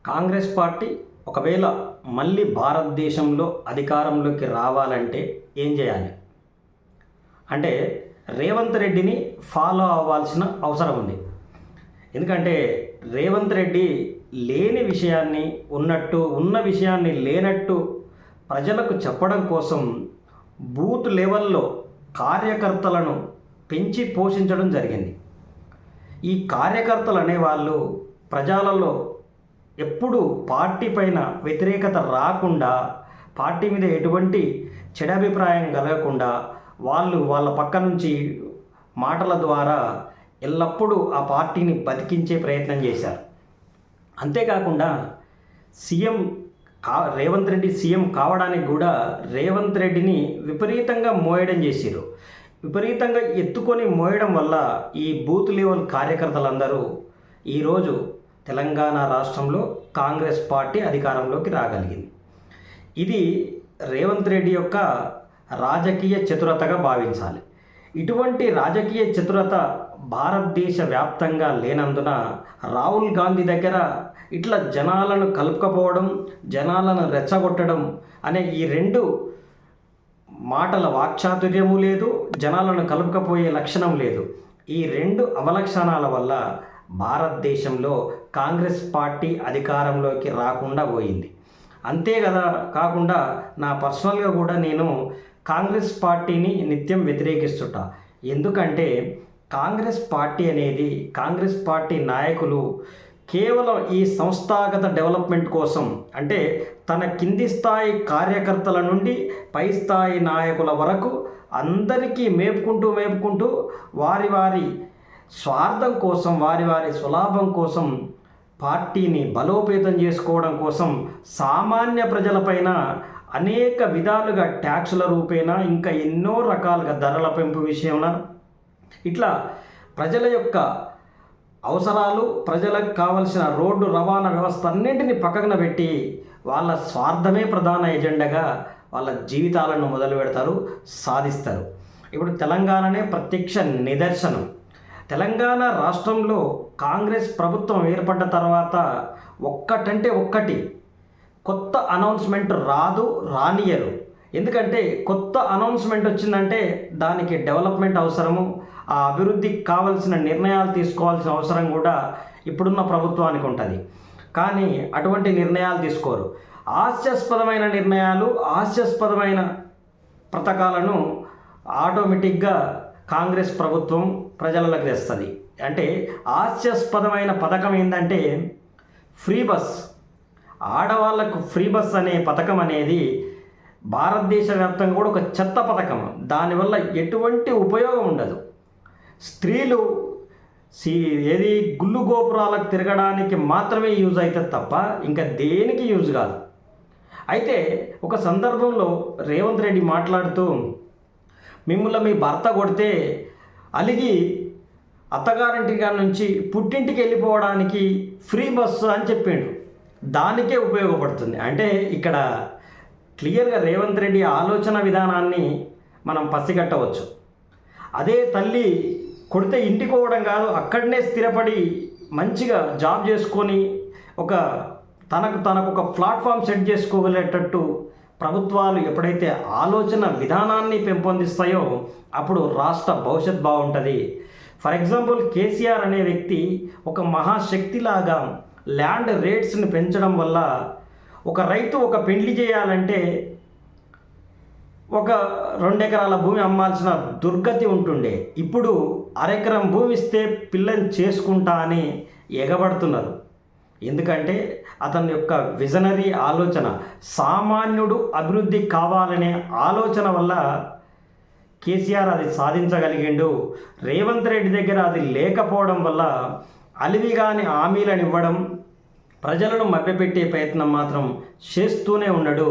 Congress party ఒకవేళ మళ్ళీ భారతదేశంలో అధికారంలోకి రావాలంటే ఏం చేయాలి అంటే రేవంత్ రెడ్డిని ఫాలో అవ్వాల్సిన అవసరం ఉంది. ఎందుకంటే రేవంత్ రెడ్డి లేని విషయాన్ని ఉన్నట్టు, ఉన్న విషయాన్ని లేనట్టు ప్రజలకు చెప్పడం కోసం బూత్ లెవెల్లో కార్యకర్తలను పెంచి పోషించడం జరిగింది. ఈ కార్యకర్తలు అనేవాళ్ళు ప్రజలలో ఎప్పుడు పార్టీ పైన వ్యతిరేకత రాకుండా, పార్టీ మీద ఎటువంటి చెడాభిప్రాయం కలగకుండా వాళ్ళ పక్క నుంచి మాటల ద్వారా ఎల్లప్పుడూ ఆ పార్టీని బతికించే ప్రయత్నం చేశారు. అంతేకాకుండా రేవంత్ రెడ్డి సీఎం కావడానికి కూడా రేవంత్ రెడ్డిని విపరీతంగా మోయడం చేశారు. విపరీతంగా ఎత్తుకొని మోయడం వల్ల ఈ బూత్ లెవెల్ కార్యకర్తలందరూ ఈరోజు తెలంగాణ రాష్ట్రంలో కాంగ్రెస్ పార్టీ అధికారంలోకి రాగలిగింది. ఇది రేవంత్ రెడ్డి యొక్క రాజకీయ చతురతగా భావించాలి. ఇటువంటి రాజకీయ చతురత భారతదేశ వ్యాప్తంగా లేనందున రాహుల్ గాంధీ దగ్గర ఇట్లా జనాలను కలుపుకపోవడం, జనాలను రెచ్చగొట్టడం అనే ఈ రెండు మాటల వాక్చాతుర్యము లేదు, జనాలను కలుపుకపోయే లక్షణం లేదు. ఈ రెండు అవలక్షణాల వల్ల భారతదేశంలో కాంగ్రెస్ పార్టీ అధికారంలోకి రాకుండా పోయింది. అంతే కదా కాకుండా నా పర్సనల్గా కూడా నేను కాంగ్రెస్ పార్టీని నిత్యం వ్యతిరేకిస్తుంటా. ఎందుకంటే కాంగ్రెస్ పార్టీ అనేది, కాంగ్రెస్ పార్టీ నాయకులు కేవలం ఈ సంస్థాగత డెవలప్మెంట్ కోసం, అంటే తన కింది స్థాయి కార్యకర్తల నుండి పై స్థాయి నాయకుల వరకు అందరికీ మేపుకుంటూ వారి స్వార్థం కోసం, వారి స్వలాభం కోసం, పార్టీని బలోపేతం చేసుకోవడం కోసం సామాన్య ప్రజలపైన అనేక విధాలుగా ట్యాక్సుల రూపేణా, ఇంకా ఎన్నో రకాలుగా ధరల పెంపు విషయంలో ఇట్లా ప్రజల యొక్క అవసరాలు, ప్రజలకు కావలసిన రోడ్డు రవాణా వ్యవస్థ అన్నింటినీ పక్కన పెట్టి వాళ్ళ స్వార్థమే ప్రధాన ఎజెండాగా వాళ్ళ జీవితాలను మొదలు పెడతారు, సాధిస్తారు. ఇప్పుడు తెలంగాణనే ప్రత్యక్ష నిదర్శనం. తెలంగాణ రాష్ట్రంలో కాంగ్రెస్ ప్రభుత్వం ఏర్పడ్డ తర్వాత ఒక్కటంటే ఒక్కటి కొత్త అనౌన్స్మెంట్ రానియరు. ఎందుకంటే కొత్త అనౌన్స్మెంట్ వచ్చిందంటే దానికి డెవలప్మెంట్ అవసరము, ఆ అభివృద్ధికి కావాల్సిన నిర్ణయాలు తీసుకోవాల్సిన అవసరం కూడా ఇప్పుడున్న ప్రభుత్వానికి ఉంటుంది. కానీ అటువంటి నిర్ణయాలు తీసుకోరు. హాస్యాస్పదమైన నిర్ణయాలు, హాస్యాస్పదమైన పథకాలను ఆటోమేటిక్గా కాంగ్రెస్ ప్రభుత్వం ప్రజలకు తెస్తుంది. అంటే హాస్యాస్పదమైన పథకం ఏంటంటే ఫ్రీ బస్. ఆడవాళ్లకు ఫ్రీ బస్ అనే పథకం అనేది భారతదేశ వ్యాప్తంగా కూడా ఒక చెత్త పథకం. దానివల్ల ఎటువంటి ఉపయోగం ఉండదు. స్త్రీలు గుళ్ళు గోపురాలకు తిరగడానికి మాత్రమే యూజ్ అవుతుంది తప్ప ఇంకా దేనికి యూజ్ కాదు. అయితే ఒక సందర్భంలో రేవంత్ రెడ్డి మాట్లాడుతూ మిమ్మల్ని మీ భర్త కొడితే అలిగి అత్తగారింటి నుంచి పుట్టింటికి వెళ్ళిపోవడానికి ఫ్రీ బస్సు అని చెప్పిండు. దానికే ఉపయోగపడుతుంది. అంటే ఇక్కడ క్లియర్గా రేవంత్ రెడ్డి ఆలోచన విధానాన్ని మనం పసిగట్టవచ్చు. అదే తల్లి కొడితే ఇంటికి పోవడం కాదు, అక్కడనే స్థిరపడి మంచిగా జాబ్ చేసుకొని తనకు ఒక ప్లాట్ఫామ్ సెట్ చేసుకోగలేటట్టు ప్రభుత్వాలు ఎప్పుడైతే ఆలోచన విధానాన్ని పెంపొందిస్తాయో అప్పుడు రాష్ట్ర భవిష్యత్ బాగుంటుంది. ఫర్ ఎగ్జాంపుల్ కేసీఆర్ అనే వ్యక్తి ఒక మహాశక్తిలాగా ల్యాండ్ రేట్స్ని పెంచడం వల్ల ఒక రైతు ఒక పెండ్లి చేయాలంటే ఒక 2 ఎకరాల భూమి అమ్మాల్సిన దుర్గతి ఉంటుండే. ఇప్పుడు అరెకరం భూమి ఇస్తే పిల్లని చేసుకుంటా అని ఎగబడుతున్నారు. ఎందుకంటే అతని యొక్క విజనరీ ఆలోచన, సామాన్యుడు అభివృద్ధి కావాలనే ఆలోచన వల్ల కేసీఆర్ అది సాధించగలిగిండు. రేవంత్ రెడ్డి దగ్గర అది లేకపోవడం వల్ల అలివిగాని హామీలను ఇవ్వడం, ప్రజలను మభ్యపెట్టే ప్రయత్నం మాత్రం చేస్తూనే ఉన్నాడు.